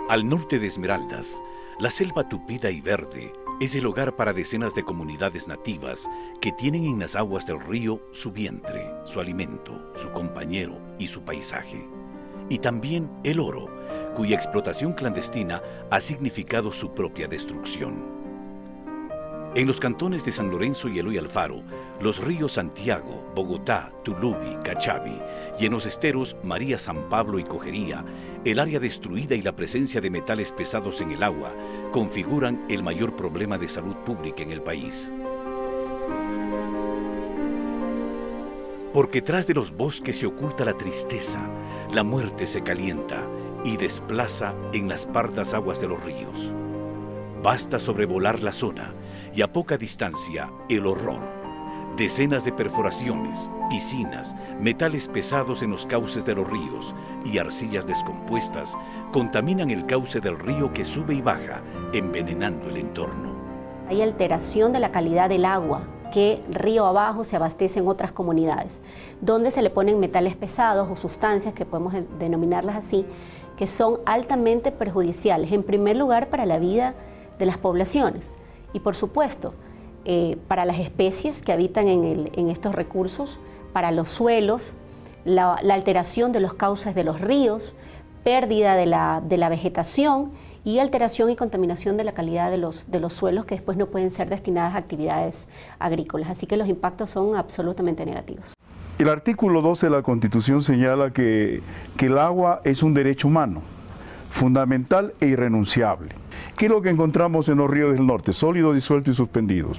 Al norte de Esmeraldas, la selva tupida y verde es el hogar para decenas de comunidades nativas que tienen en las aguas del río su vientre, su alimento, su compañero y su paisaje. Y también el oro, cuya explotación clandestina ha significado su propia destrucción. En los cantones de San Lorenzo y Eloy Alfaro, los ríos Santiago, Bogotá, Tulubi, Cachabi, y en los esteros María, San Pablo y Cojería, el área destruida y la presencia de metales pesados en el agua configuran el mayor problema de salud pública en el país. Porque tras de los bosques se oculta la tristeza, la muerte se calienta y desplaza en las pardas aguas de los ríos. Basta sobrevolar la zona y a poca distancia el horror. Decenas de perforaciones, piscinas, metales pesados en los cauces de los ríos y arcillas descompuestas contaminan el cauce del río que sube y baja, envenenando el entorno. Hay alteración de la calidad del agua que río abajo se abastece en otras comunidades, donde se le ponen metales pesados o sustancias, que podemos denominarlas así, que son altamente perjudiciales, en primer lugar para la vida de las poblaciones y por supuesto para las especies que habitan en estos recursos, para los suelos, la alteración de los cauces de los ríos, pérdida de la vegetación y alteración y contaminación de la calidad de los suelos que después no pueden ser destinadas a actividades agrícolas. Así que los impactos son absolutamente negativos. El artículo 12 de la Constitución señala que el agua es un derecho humano, fundamental e irrenunciable. ¿Qué es lo que encontramos en los ríos del norte? Sólidos, disueltos y suspendidos.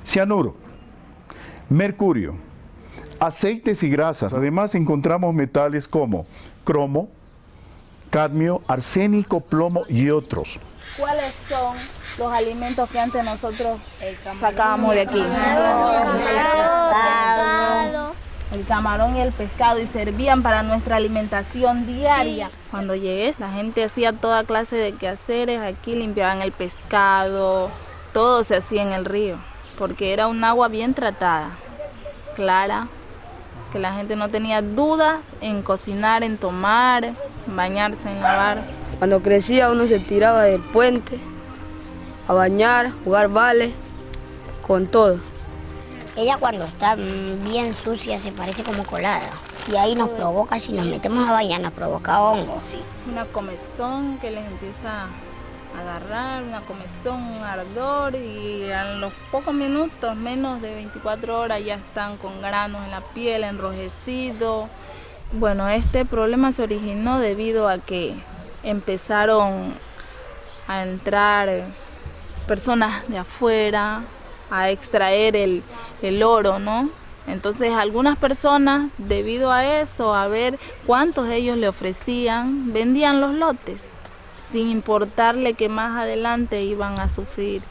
Cianuro, mercurio, aceites y grasas. Además encontramos metales como cromo, cadmio, arsénico, plomo y otros. ¿Cuáles son los alimentos que antes nosotros sacábamos de aquí? El camarón y el pescado, y servían para nuestra alimentación diaria. Sí. Cuando llegué, la gente hacía toda clase de quehaceres aquí, limpiaban el pescado, todo se hacía en el río, porque era un agua bien tratada, clara, que la gente no tenía duda en cocinar, en tomar, en bañarse, en lavar. Cuando crecía uno se tiraba del puente a bañar, jugar vale, con todo. Ella cuando está bien sucia se parece como colada y ahí nos provoca, si nos metemos a bañar, nos provoca hongos. Sí. Una comezón que les empieza a agarrar, una comezón, un ardor, y a los pocos minutos, menos de 24 horas, ya están con granos en la piel, enrojecidos. Bueno, este problema se originó debido a que empezaron a entrar personas de afuera a extraer el oro, ¿no? Entonces algunas personas, debido a eso, a ver cuántos ellos le ofrecían, vendían los lotes, sin importarle que más adelante iban a sufrir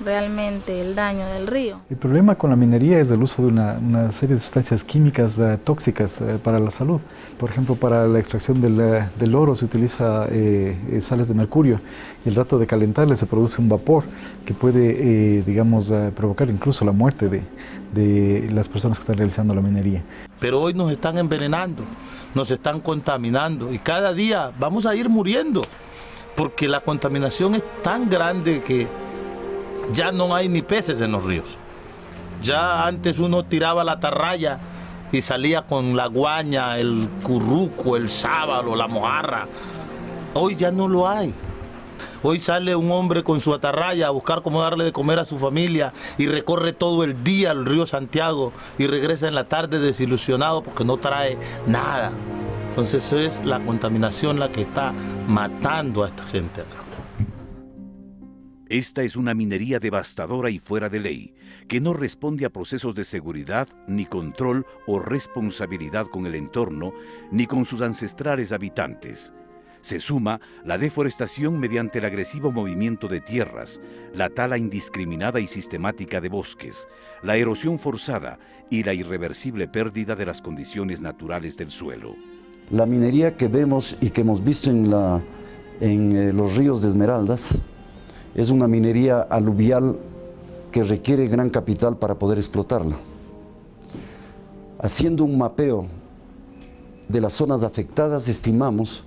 realmente el daño del río. El problema con la minería es el uso de una serie de sustancias químicas tóxicas para la salud. Por ejemplo, para la extracción del oro se utiliza sales de mercurio, y el rato de calentarle se produce un vapor que puede, provocar incluso la muerte de las personas que están realizando la minería. Pero hoy nos están envenenando, nos están contaminando, y cada día vamos a ir muriendo, porque la contaminación es tan grande que ya no hay ni peces en los ríos. Ya antes uno tiraba la atarraya y salía con la guaña, el curruco, el sábalo, la mojarra. Hoy ya no lo hay. Hoy sale un hombre con su atarraya a buscar cómo darle de comer a su familia y recorre todo el día el río Santiago y regresa en la tarde desilusionado porque no trae nada. Entonces eso es la contaminación la que está matando a esta gente acá. Esta es una minería devastadora y fuera de ley, que no responde a procesos de seguridad, ni control o responsabilidad con el entorno, ni con sus ancestrales habitantes. Se suma la deforestación mediante el agresivo movimiento de tierras, la tala indiscriminada y sistemática de bosques, la erosión forzada y la irreversible pérdida de las condiciones naturales del suelo. La minería que vemos y que hemos visto en los ríos de Esmeraldas es una minería aluvial que requiere gran capital para poder explotarla. Haciendo un mapeo de las zonas afectadas, estimamos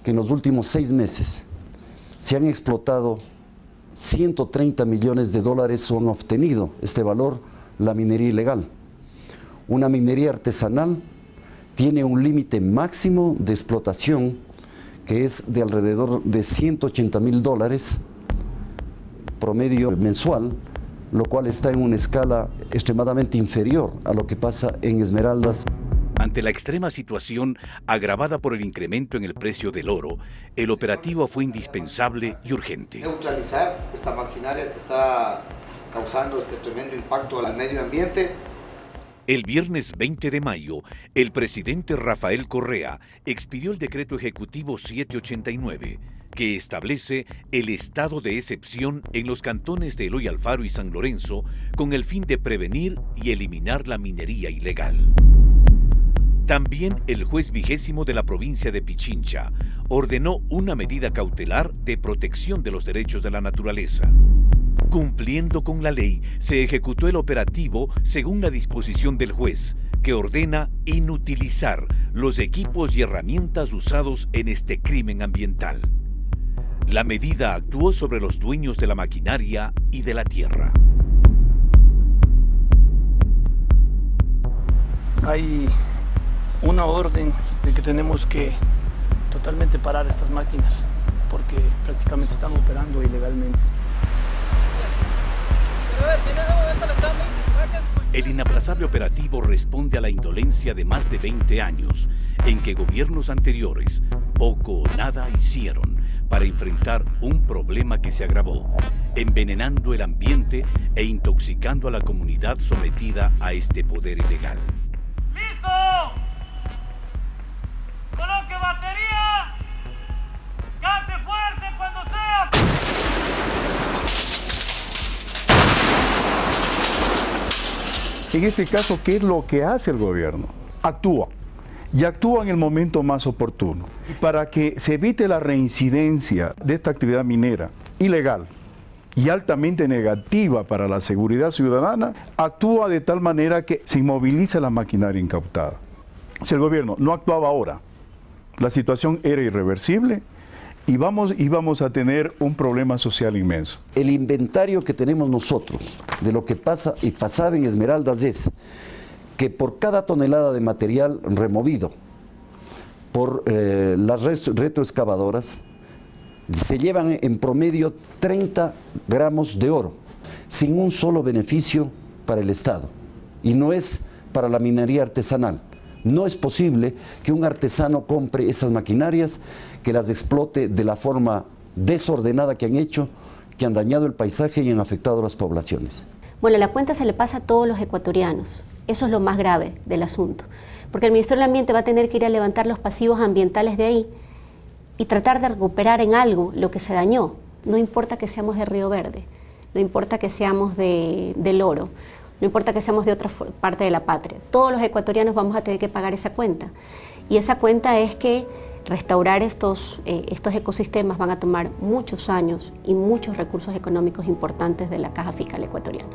que en los últimos 6 meses se han explotado 130 millones de dólares o han obtenido este valor la minería ilegal. Una minería artesanal tiene un límite máximo de explotación que es de alrededor de 180.000 dólares promedio mensual, lo cual está en una escala extremadamente inferior a lo que pasa en Esmeraldas. Ante la extrema situación agravada por el incremento en el precio del oro, el operativo fue indispensable y urgente. Neutralizar esta maquinaria que está causando este tremendo impacto al medio ambiente. El viernes 20 de mayo, el presidente Rafael Correa expidió el decreto ejecutivo 789, que establece el estado de excepción en los cantones de Eloy Alfaro y San Lorenzo con el fin de prevenir y eliminar la minería ilegal. También el juez 20º de la provincia de Pichincha ordenó una medida cautelar de protección de los derechos de la naturaleza. Cumpliendo con la ley, se ejecutó el operativo según la disposición del juez, que ordena inutilizar los equipos y herramientas usados en este crimen ambiental. La medida actuó sobre los dueños de la maquinaria y de la tierra. Hay una orden de que tenemos que totalmente parar estas máquinas porque prácticamente están operando ilegalmente. El inaplazable operativo responde a la indolencia de más de 20 años en que gobiernos anteriores poco o nada hicieron para enfrentar un problema que se agravó, envenenando el ambiente e intoxicando a la comunidad sometida a este poder ilegal. ¡Listo! ¡Coloque batería! ¡Cante fuerte cuando sea! En este caso, ¿qué es lo que hace el gobierno? Actúa. Y actúa en el momento más oportuno. Para que se evite la reincidencia de esta actividad minera ilegal y altamente negativa para la seguridad ciudadana, actúa de tal manera que se inmoviliza la maquinaria incautada. Si el gobierno no actuaba ahora, la situación era irreversible y íbamos a tener un problema social inmenso. El inventario que tenemos nosotros de lo que pasa y pasaba en Esmeraldas es que por cada tonelada de material removido por las retroexcavadoras se llevan en promedio 30 gramos de oro, sin un solo beneficio para el Estado. Y no es para la minería artesanal. No es posible que un artesano compre esas maquinarias, que las explote de la forma desordenada que han hecho, que han dañado el paisaje y han afectado a las poblaciones. Bueno, la cuenta se le pasa a todos los ecuatorianos. Eso es lo más grave del asunto. Porque el Ministerio del Ambiente va a tener que ir a levantar los pasivos ambientales de ahí y tratar de recuperar en algo lo que se dañó. No importa que seamos de Río Verde, no importa que seamos del Oro, no importa que seamos de otra parte de la patria. Todos los ecuatorianos vamos a tener que pagar esa cuenta. Y esa cuenta es que restaurar estos ecosistemas van a tomar muchos años y muchos recursos económicos importantes de la Caja Fiscal Ecuatoriana.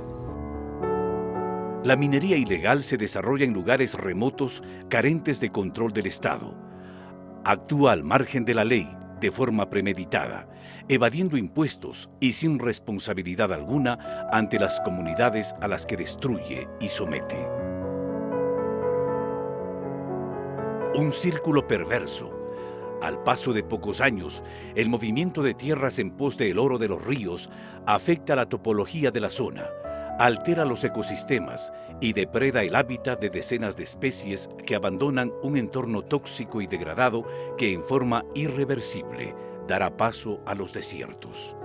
La minería ilegal se desarrolla en lugares remotos, carentes de control del Estado. Actúa al margen de la ley, de forma premeditada, evadiendo impuestos y sin responsabilidad alguna ante las comunidades a las que destruye y somete. Un círculo perverso. Al paso de pocos años, el movimiento de tierras en pos del oro de los ríos afecta la topología de la zona, altera los ecosistemas y depreda el hábitat de decenas de especies que abandonan un entorno tóxico y degradado que en forma irreversible dará paso a los desiertos.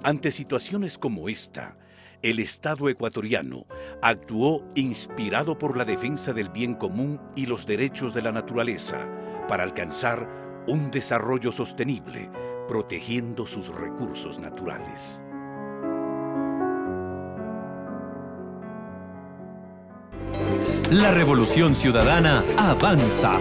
Ante situaciones como esta, el Estado ecuatoriano actuó inspirado por la defensa del bien común y los derechos de la naturaleza para alcanzar un desarrollo sostenible, protegiendo sus recursos naturales. La revolución ciudadana avanza.